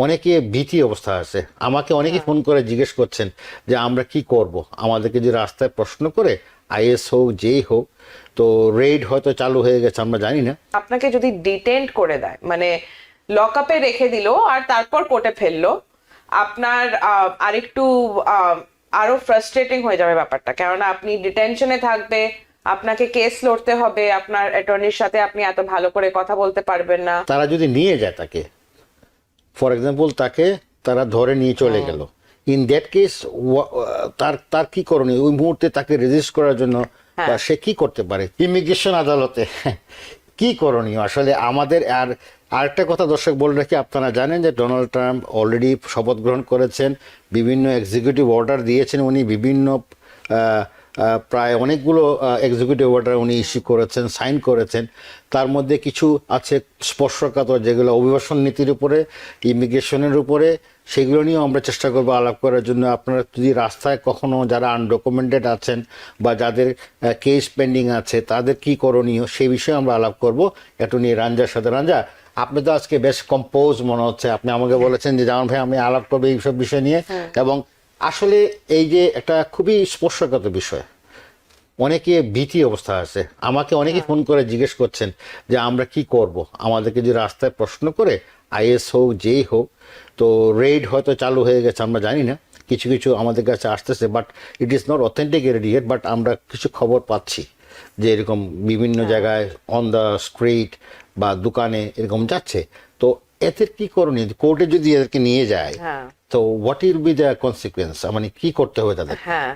অনেকে ভীতি অবস্থা আছে। আমাকে অনেকে ফোন করে জিজ্ঞেস করছেন যে আমরা কি করব, আমাদেরকে যে রাস্তায় প্রশ্ন করে আইএস হোক যেই হোক, তো রেড হয়তো চালু হয়ে গেছে, আমরা জানি না। আপনাকে যদি ডিটেন্ড করে দেয়, মানে লকআপে রেখে দিল আর তারপর কোর্টে ফেললো, আপনার আরেকটু আরো ফ্রাস্ট্রেটিং হয়ে যাবে ব্যাপারটা। কেননা আপনি ডিটেনশনে থাকবে, আপনাকে কেস লড়তে হবে, আপনার অ্যাটর্নির সাথে আপনি এত ভালো করে কথা বলতে পারবেন না। তারা যদি নিয়ে যায় তাকে, ফর এক্সাম্পল তাকে তারা ধরে নিয়ে চলে গেল, ইন দ্যাট কেস তার তার কি করণীয় ওই মুহূর্তে তাকে রেজিস্ট করার জন্য? বা সে কি করতে পারে ইমিগ্রেশন আদালতে? কি করণীয় আসলে আমাদের? আর আরেকটা কথা দর্শক বলে রাখি, আপনারা জানেন যে ডোনাল্ড ট্রাম্প অলরেডি শপথ গ্রহণ করেছেন, বিভিন্ন এক্সিকিউটিভ অর্ডার দিয়েছেন উনি, বিভিন্ন প্রায় অনেকগুলো এক্সিকিউটিভ অর্ডার উনি ইস্যু করেছেন, সাইন করেছেন। তার মধ্যে কিছু আছে স্পর্শকাতর, যেগুলো অভিবাসন নীতির উপরে, ইমিগ্রেশনের উপরে, সেগুলো নিয়েও আমরা চেষ্টা করবো আলাপ করার জন্য। আপনারা যদি রাস্তায় কখনো যারা আনডকুমেন্টেড আছেন বা যাদের কেস পেন্ডিং আছে তাদের কি করণীয় সেই বিষয়ে আমরা আলাপ করব একটু নিয়ে রাঞ্জার সাথে। রাঞ্জা, আপনি তো আজকে বেশ কম্পোজ মনে হচ্ছে, আপনি আমাকে বলেছেন যে জামান ভাই আমি আলাপ করবো এইসব বিষয় নিয়ে। এবং আসলে এই যে একটা খুবই স্পর্শকাতর বিষয়, অনেকে ভীতি অবস্থা আছে। আমাকে অনেকে ফোন করে জিজ্ঞেস করছেন যে আমরা কি করব, আমাদেরকে যে রাস্তায় প্রশ্ন করে আইএস হোক যেই হোক, তো রেড হয়তো চালু হয়ে গেছে, আমরা জানি না। কিছু কিছু আমাদের কাছে আসতেছে, but it is not authenticated yet, but আমরা কিছু খবর পাচ্ছি যে এরকম বিভিন্ন জায়গায় অন দ্য স্ট্রিট বা দোকানে এরকম যাচ্ছে। তো এদের কি করণীয়? কোর্টে যদি এদেরকে নিয়ে যায় তো what will be the consequence, মানে কি করতে হবে তাদের? হ্যাঁ,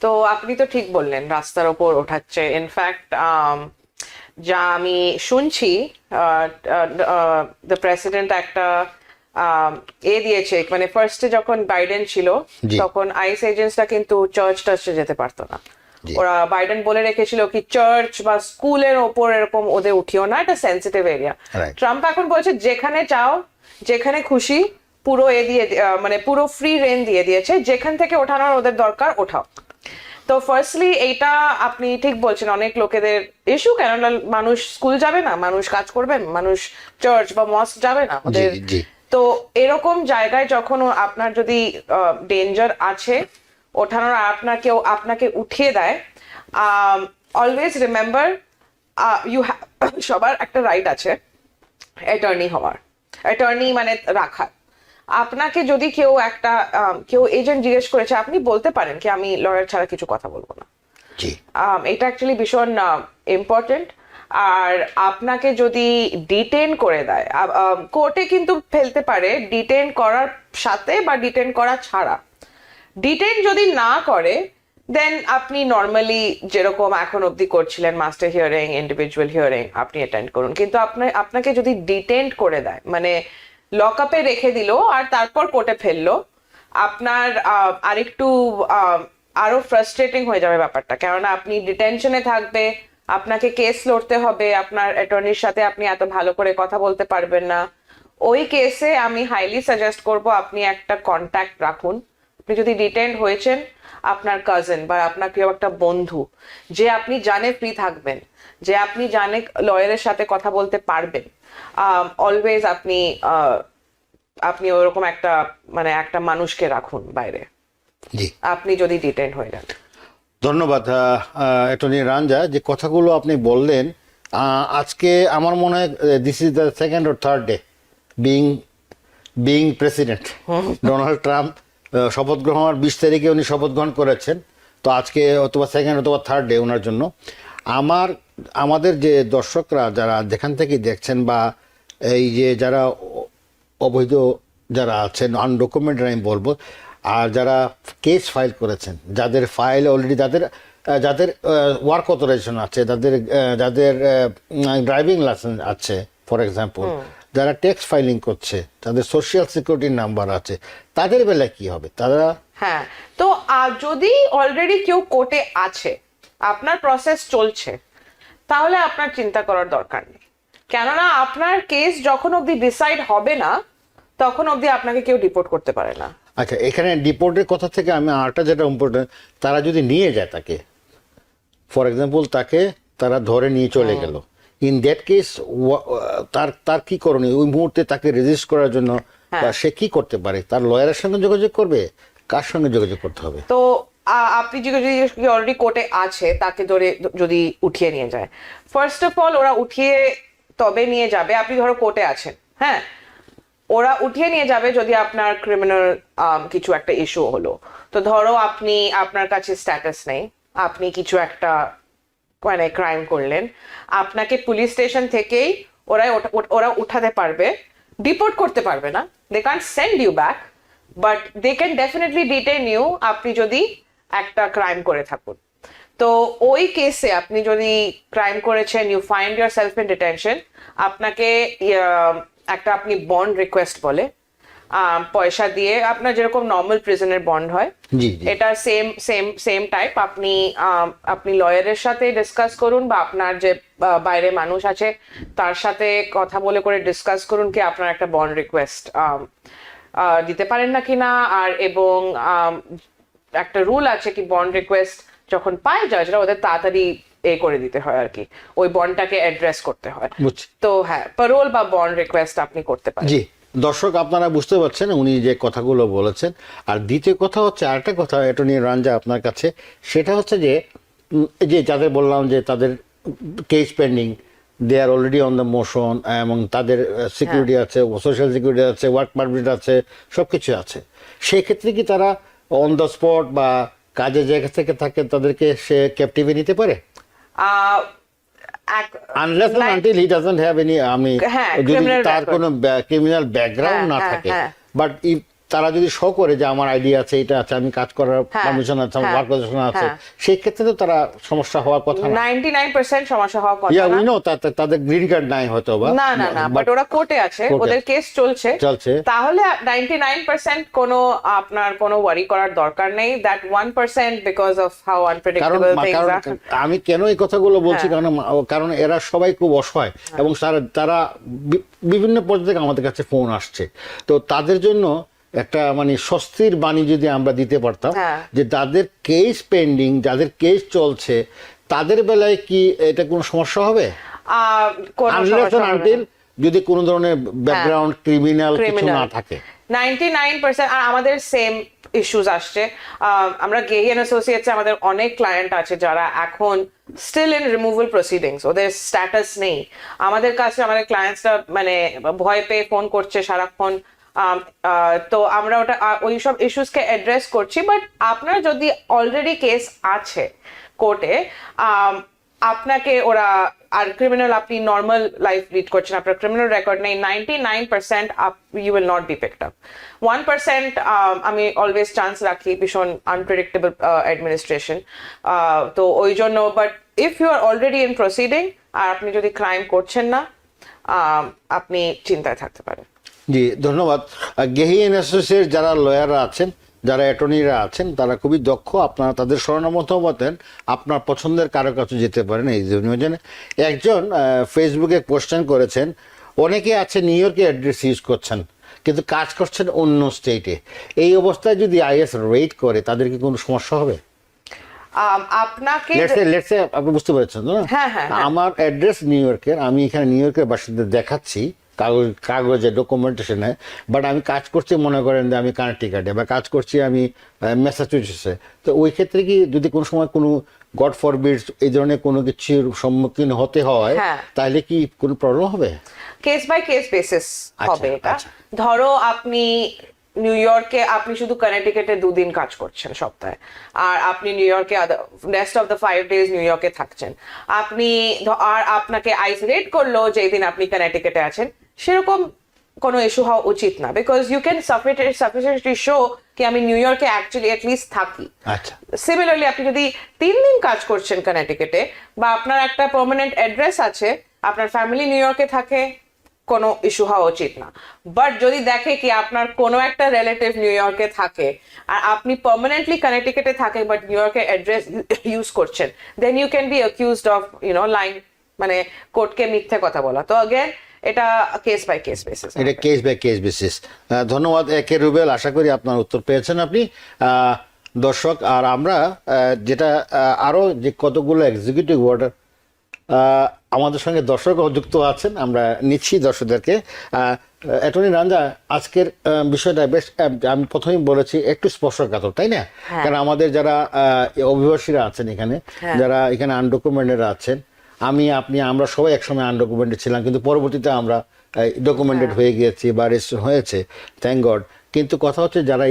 তো আপনি তো ঠিক বললেন, রাস্তার ওপর ওঠাচ্ছে। ইনফ্যাক্ট যা আমি শুনছি, দ্য প্রেসিডেন্ট একটা দিয়েছে, মানে ফার্স্টে যখন বাইডেন ছিল তখন আইস এজেন্টসরা কিন্তু চার্চ টার্চে যেতে পারতো না। ওরা বাইডেন বলে রেখেছিল কি চার্চ বা স্কুলের ওপর এরকম ওদের উঠিও না, এটা সেন্সিটিভ এরিয়া। ট্রাম্প এখন বলছে যেখানে চাও, যেখানে খুশি, পুরো মানে পুরো ফ্রি রেন দিয়ে দিয়েছে, যেখান থেকে ওঠানোর ওদের দরকার ওঠাও। তো ফার্স্টলি এইটা আপনি ঠিক বলছেন, অনেক লোকেদের ইস্যু, কেননা মানুষ স্কুল যাবে না, মানুষ কাজ করবে, মানুষ চার্চ বা মস্ক যাবে না ওদের। তো এরকম জায়গায় যখন আপনার যদি ডেঞ্জার আছে ওঠানোর, আর কেউ আপনাকে উঠিয়ে দেয়, অলওয়েজ রিমেম্বার সবার একটা রাইট আছে অ্যাটর্নি হওয়ার, অ্যাটর্নি মানে রাখার। আপনাকে যদি কেউ এজেন্ট জিজ্ঞেস করেছে, আপনি বলতে পারেন কি আমি লয়ার ছাড়া কিছু কথা বলবো না। এটা অ্যাকচুয়ালি ভীষণ ইম্পর্টেন্ট। আর আপনাকে যদি ডিটেন করে দেয়, কোর্টে কিন্তু ফেলতে পারে ডিটেন করার সাথে বা ডিটেন করা ছাড়া। ডিটেন যদি না করে, দেন আপনি নর্মালি যেরকম এখন অবধি করছিলেন, মাস্টার হিয়ারিং, ইন্ডিভিজুয়াল হিয়ারিং, আপনি অ্যাটেন্ড করুন। কিন্তু আপনাকে যদি ডিটেন্ড করে দেয়, মানে লকআপে রেখে দিল আর তারপর কোর্টে ফেললো, আপনার আরেকটু আরো ফ্রাস্ট্রেটিং হয়ে যাবে ব্যাপারটা। কেননা আপনি ডিটেনশনে থাকবে, আপনাকে কেস লড়তে হবে, আপনার অ্যাটর্নির সাথে আপনি এত ভালো করে কথা বলতে পারবেন না। ওই কেসে আমি হাইলি সাজেস্ট করব আপনি একটা কন্ট্যাক্ট রাখুন। আপনি যদি ডিটেন্ড হয়েছেন, আপনার কাজিন বা আপনার কেউ একটা বন্ধু যে আপনি জানে ফ্রি থাকবেন, যে আপনি জানে লয়ারের সাথে কথা বলতে পারবেন, অলওয়েজ আপনি ওরকম একটা মানুষকে রাখুন বাইরে, আপনি যদি ডিটেন্ড হয়ে যান। ধন্যবাদ অ্যাটর্নি রাঞ্জা, যে কথাগুলো আপনি বললেন। আজকে আমার মনে হয় this is the second or third day being president Donald Trump. শপথ গ্রহণ 20 তারিখে উনি শপথ গ্রহণ করেছেন, তো আজকে অথবা সেকেন্ড অথবা থার্ড ডে ওনার জন্য। আমাদের যে দর্শকরা যারা যেখান থেকে দেখছেন, বা এই যে যারা অবৈধ যারা আছেন, আনডকুমেন্টেড আমি বলবো, আর যারা কেস ফাইল করেছেন, যাদের ফাইল অলরেডি, যাদের ওয়ার্ক অথরাইজেশন আছে, যাদের ড্রাইভিং লাইসেন্স আছে, ফর এক্সাম্পল, যারা ট্যাক্স ফাইলিং করছে, তাদের সোশ্যাল সিকিউরিটি নাম্বার আছে, তাদের বেলায় কি হবে? তারা হ্যাঁ, তো যদি অলরেডি কেউ কোর্টে আছে, আপনার প্রসেস চলছে, তাহলে আপনার চিন্তা করার দরকার নেই। কেননা আপনার কেস যখন অবধি ডিসাইড হবে না, তখন অবধি আপনাকে কেউ ডিপোর্ট করতে পারে না। আচ্ছা, এখানে ডিপোর্টের কথা থেকে আমি আরেকটা যেটা ইম্পর্টেন্ট, তারা যদি নিয়ে যায় তাকে, ফর এক্সাম্পল তাকে তারা ধরে নিয়ে চলে গেল, ইন দ্যাট কেস তার তার কি করণীয় ওই মুহূর্তে তাকে রেজিস্ট করার জন্য? হ্যাঁ। বা সে কি করতে পারে? তার লয়ারের সঙ্গে যোগাযোগ করবে, কার সঙ্গে যোগাযোগ করতে হবে? তো আপনি যদি অলরেডি কোর্টে আছে তাকে ধরে যদি উঠিয়ে নিয়ে যায়, ফার্স্ট অফ অল ওরা উঠিয়ে তবে নিয়ে যাবে, আপনি ধরো কোর্টে আছেন, হ্যাঁ, ওরা উঠিয়ে নিয়ে যাবে যদি আপনার ক্রিমিনাল কিছু একটা ইস্যু হলো। তো ধরো আপনি, আপনার কাছে স্ট্যাটাস নেই, আপনি কিছু একটা মানে ক্রাইম করলেন, আপনাকে পুলিশ স্টেশন থেকেই ওরা উঠাতে পারবে, ডিপোর্ট করতে পারবে না, they can't send you back, but they can definitely detain you আপনি যদি একটা ক্রাইম করে থাকুন। তো ওই কেসে আপনি যদি ক্রাইম করেছেন, you find yourself in detention, আপনাকে একটা আপনি বন্ড রিকোয়েস্ট বলে, পয়সা দিয়ে, আপনার যেরকম নর্মাল প্রিজনের বন্ড হয়, জি জি। এটা সেম টাইপ, আপনি লয়ারের সাথে ডিসকাস করুন বা আপনার যে বাইরে মানুষ আছে তার সাথে কথা বলে করে ডিসকাস করুন কি আপনার একটা বন্ড রিকোয়েস্ট দিতে পারেন না কিনা। আর এবং একটা রুল আছে কি বন্ড রিকোয়েস্ট যখন পায় যায় যেটা ওদের তাড়াতাড়ি করে দিতে হয় আর কি, ওই বন্ডটাকে অ্যাড্রেস করতে হয়। বুঝছি। তো হ্যাঁ, প্যারোল বা বন্ড রিকোয়েস্ট আপনি করতে পারেন। জি, দর্শক আপনারা বুঝতে পারছেন উনি যে কথাগুলো বলেছেন। আর দ্বিতীয় কথা হচ্ছে, আরেকটা কথা অ্যাটর্নি রাঞ্জা আপনার কাছে, সেটা হচ্ছে যে এই যে যাদের বললাম যে তাদের case pending, they are already on the motion, এবং তাদের সিকিউরিটি আছে, সোশ্যাল সিকিউরিটি আছে, ওয়ার্ক পারমিট আছে, সব কিছু আছে, সেই ক্ষেত্রে কি তারা অন দ্য স্পট বা কাজের জায়গা থেকে থাকে তাদেরকে সে ক্যাপটিভে নিতে পারে? Unless and until he doesn't have any, আমি হ্যাঁ, যদি criminal তার record। কোনো ক্রিমিনাল ব্যাকগ্রাউন্ড না হ্যাঁ, থাকে, হ্যাঁ। বাট ইফ তারা যদি শো করে যে আমার আইডি আছে, এটা আছে, আমি কাজ করার হ্যাঁ, পারমিশন আছে, আমার হ্যাঁ, ওয়ার্ক পজিশন আছে, হ্যাঁ। সেই ক্ষেত্রে তো তারা সমস্যা হওয়ার কথা না। 99% সমস্যা হওয়ার কথা ইয়া না। উই নো তাদের গ্রিন কার্ড নাই হয়তো বা, না না না, বাট ওরা কোর্টে আছে, কোর্টে ওদের কেস চলছে, চলছে। তাহলে 99% কোনো আপনার কোনো ওয়ারি করার দরকার নেই। দ্যাট 1% বিকজ অফ হাউ কারণ আনপ্রেডিক্টেবল থিংস আর। আমি কেন এই কথাগুলো বলছি, হ্যাঁ। কারণ এরা সবাই খুব অসহায়, এবং তারা বিভিন্ন পর্যায়ে থেকে আমাদের কাছে ফোন আসছে। তো তাদের জন্য একটা মানে স্বস্তির বাণী যদি আমরা দিতে পারতাম, হ্যাঁ। যে তাদের কেস পেন্ডিং, যাদের কেস চলছে, তাদের বেলায় কি এটা কোনো সমস্যা হবে? কোনো আনলেস সমস্যা হবে না। আনটিল যদি কোনো ধরনের ব্যাকগ্রাউন্ড ক্রিমিনাল কিছু না থাকে। 99% আর আমাদের সেম ইস্যুস আসছে। আমরা গেহিয়ান অ্যাসোসিয়েটস, আমাদের অনেক ক্লায়েন্ট আছে যারা এখন স্টিল ইন রিমুভাল প্রসিডিংস, ওদের স্ট্যাটাস নেই। আমাদের কাছে আমাদের ক্লায়েন্টসরা মানে ভয় পেয়ে ফোন করছে সারাক্ষণ। তো আমরা ওটা ওই সব ইস্যুসকে অ্যাড্রেস করছি। বাট আপনার যদি অলরেডি কেস আছে কোর্টে, আপনাকে ওরা, আর ক্রিমিনাল আপনি নর্মাল লাইফ লিড করছেন, আপনার ক্রিমিনাল রেকর্ড নেই, 99% you will not be picked up. 1% আমি অলওয়েজ চান্স রাখি, ভীষণ আনপ্রেডিক্টেবল অ্যাডমিনিস্ট্রেশন, তো ওই জন্য। But if you are already in proceeding আর আপনি যদি ক্রাইম করছেন না, আপনি চিন্তায় থাকতে পারেন। জি, ধন্যবাদ। গেহিয়ান অ্যাসোসিয়েট যারা লয়াররা আছেন, যারা অ্যাটর্নিরা আছেন, তারা খুবই দক্ষ। আপনারা তাদের শরণামত হতেন, আপনার পছন্দের কারো কাছে যেতে পারেন এই জন্য। একজন ফেসবুকে কোশ্চেন করেছেন, অনেকে আছে নিউ ইয়র্কে অ্যাড্রেস ইউজ করছেন কিন্তু কাজ করছেন অন্য স্টেটে, এই অবস্থায় যদি আইএস রেড করে তাদের কি কোনো সমস্যা হবে? আপনাকে লেটসে আপনি বুঝতে পেরেছেন তো না? হ্যাঁ, হ্যাঁ, হ্যাঁ। আমার অ্যাড্রেস নিউ ইয়র্কের, আমি এখানে নিউ ইয়র্কের বাসিন্দা দেখাচ্ছি কাগজে ডকুমেন্টেশনে, বাট আমি কাজ করছি মনে করেন যে আমি কানেক্টিকাটে, বা কাজ করছি আমি ম্যাসাচুসেটসে। তো ওই ক্ষেত্রে কি যদি কোনো সময় কোনো গড ফরবিডস এই ধরনের কোনো কিছুর সম্মুখীন হতে হয়, হ্যাঁ। তাহলে কি কোনো প্রবলেম হবে? কেস বাই কেস বেসিস হবে এটা। ধরো আপনি নিউ ইয়র্কে, আপনি শুধু কানেক্টিকাটে 2 দিন কাজ করছেন সপ্তাহে, আর আপনি নিউ ইয়র্কে rest of the 5 days new ইয়র্কে থাকছেন, আপনি আর আপনাকে আইসোলেট করলো যেই দিন আপনি কানেক্টিকাটে আছেন, সেরকম কোনো ইস্যু হওয়া উচিত না। Because you can sufficiently show কি আমি নিউ ইয়র্কে অ্যাকচুয়ালি অ্যাটলিস্ট থাকি। আচ্ছা, সিমিলারলি আপনি যদি 3 দিন কাজ করছেন কানেক্টিকাটে, বা আপনার একটা পার্মানেন্ট অ্যাড্রেস আছে, আপনার ফ্যামিলি নিউ ইয়র্কে থাকে, কোনো ইস্যু হওয়া উচিত না। বাট যদি দেখে কি আপনার কোনো একটা রিলেটিভ নিউ ইয়র্কে থাকে আর আপনি পার্মানেন্টলি কানেক্টিকাটে থাকেন বাট নিউ ইয়র্কের অ্যাড্রেস ইউজ করছেন, then you can be accused of lying, মানে কোর্টকে মিথ্যে কথা বলা। তো अगेन এটা কেস বাই কেস বেসিস। এটা কেস বাই কেস বেসিস। ধন্যবাদ একে রুবেল, আশা করি আপনার উত্তর পেয়েছেন আপনি। দর্শক, আর আমরা যেটা আরো যে কতগুলো এক্সিকিউটিভ অর্ডার আমাদের সঙ্গে দর্শক যুক্ত আছেন, আমরা নিচ্ছি দর্শকদেরকে। অ্যাটর্নি রাঞ্জা, আজকের বিষয়টা বেশ আমি প্রথমেই বলেছি একটু স্পর্শকাতর, তাই না? হ্যাঁ। কারণ আমাদের যারা অভিবাসীরা আছেন এখানে, হ্যাঁ। যারা এখানে আনডকুমেন্টেড আছেন, আপনি আমরা সবাই একসময় আনডকুমেন্টেড ছিলাম, কিন্তু পরবর্তীতে আমরা ডকুমেন্টেড হয়ে গিয়েছি বা রেজিস্ট্রেশন হয়েছে, থ্যাংক গড। কিন্তু কথা হচ্ছে যারা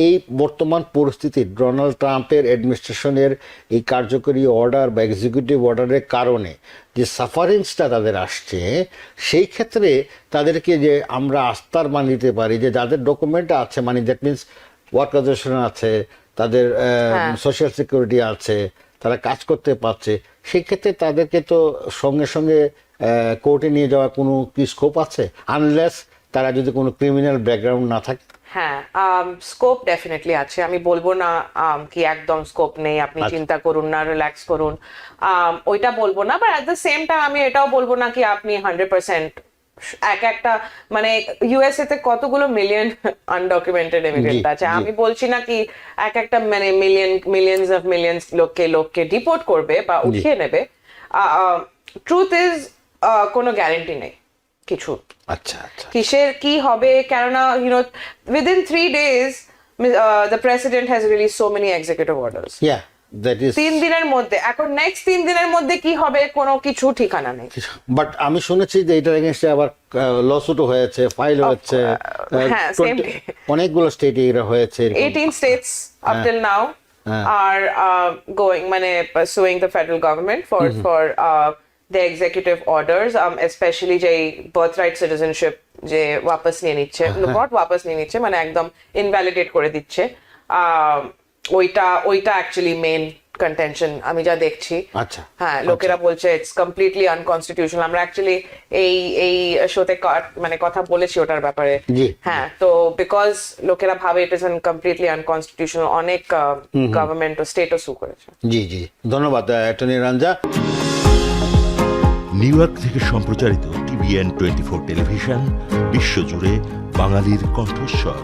এই বর্তমান পরিস্থিতি ডোনাল্ড ট্রাম্পের অ্যাডমিনিস্ট্রেশনের এই কার্যকরী অর্ডার বা এক্সিকিউটিভ অর্ডারের কারণে যে সাফারিংসটা তাদের আসছে, সেই ক্ষেত্রে তাদেরকে যে আমরা আস্থার মান দিতে পারি যে যাদের ডকুমেন্ট আছে, মানে দ্যাট মিনস ওয়ার্ক অথরাইজেশন আছে, তাদের সোশ্যাল সিকিউরিটি আছে, তারা কাজ করতে পারছে, সেই ক্ষেত্রে তাদেরকে তো সঙ্গে সঙ্গে কোর্টে নিয়ে যাওয়ার কোনো কি স্কোপ আছে, আনলেস তারা যদি কোনো ক্রিমিনাল ব্যাকগ্রাউন্ড না থাকে? হ্যাঁ, স্কোপ ডেফিনেটলি আছে। আমি বলবো না কি একদম স্কোপ নেই, আপনি চিন্তা করুন না, রিল্যাক্স করুন, ওইটা বলবো না। But at the same time আমি এটাও বলবো না কি আপনি 100% একটা, মানে ইউএসএ তে কতগুলো মিলিয়ন আনডকুমেন্টেড ইমিগ্রেন্ট আছে, আমি বলছি না কি একটা মানে মিলিয়ন্স লোককে ডিপোর্ট করবে বা উঠিয়ে নেবে। ট্রুথ ইজ কোনো গ্যারান্টি নেই কিছু। আচ্ছা আচ্ছা, কিসের কি হবে, কেননা within 3 days the president has released so many executive orders. yeah, that is 3 দিনের মধ্যে, এখন নেক্সট 3 দিনের মধ্যে কি হবে কোনো কিছু ঠিকানা নেই। বাট আমি শুনেছি যে এটার এগেইনস্টে আবার লসুটও হয়েছে, ফাইল হয়েছে, হ্যাঁ, same day. অনেকগুলো স্টেটে এটা হয়েছে। 18 states up till now are going মানে suing the federal government for the executive orders, especially যে birthright citizenship যে ওয়াপস নিয়ে নিচ্ছে, নট ওয়াপস নিয়ে নিচ্ছে মানে একদম ইনভ্যালিডেট করে দিচ্ছে, ওইটা অ্যাকচুয়ালি মেইন কন্টেনশন আমি যা দেখছি। আচ্ছা, হ্যাঁ, লোকেরা বলছে ইটস কমপ্লিটলি আনকনস্টিটিউশনাল। আমরা অ্যাকচুয়ালি এই শোতে মানে কথা বলেছি ওটার ব্যাপারে। জি। হ্যাঁ, তো বিকজ লোকেরা ভাবে ইট ইজ কমপ্লিটলি আনকনস্টিটিউশনাল, অনেক গভর্নমেন্ট ও স্টেটও সু করেছে। জি জি, ধন্যবাদ অ্যাটর্নি রাঞ্জা। নিউ ইয়র্ক থেকে সম্প্রচারিত TVN 24 টেলিভিশন, বিশ্বজুড়ে বাঙালির কণ্ঠস্বর।